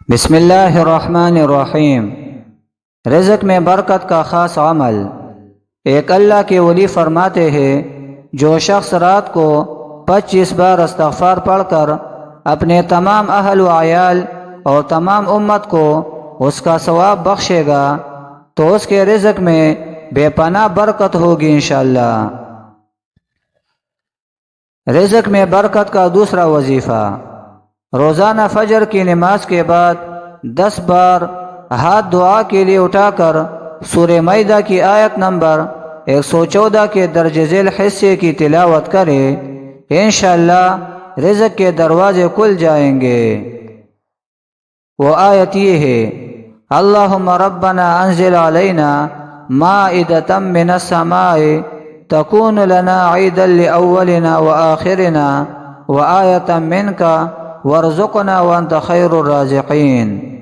بسم اللہ الرحمن الرحیم۔ رزق میں برکت کا خاص عمل۔ ایک اللہ کے ولی فرماتے ہیں، جو شخص رات کو 25 بار استغفار پڑھ کر اپنے تمام اہل و عیال اور تمام امت کو اس کا ثواب بخشے گا تو اس کے رزق میں بے پناہ برکت ہوگی انشاءاللہ۔ رزق میں برکت کا دوسرا وظیفہ۔ روزانہ فجر کی نماز کے بعد 10 بار ہاتھ دعا کے لیے اٹھا کر سورہ مائدہ کی آیت نمبر 114 کے درج ذیل حصے کی تلاوت کرے، انشاءاللہ رزق کے دروازے کھل جائیں گے۔ وہ آیت یہ ہے، اللہم ربنا انزل علینا مائدۃ من السماء تکون لنا عیدا لأولنا وآخرنا وآیۃ منک وارزقنا وانت خیر الرازقین۔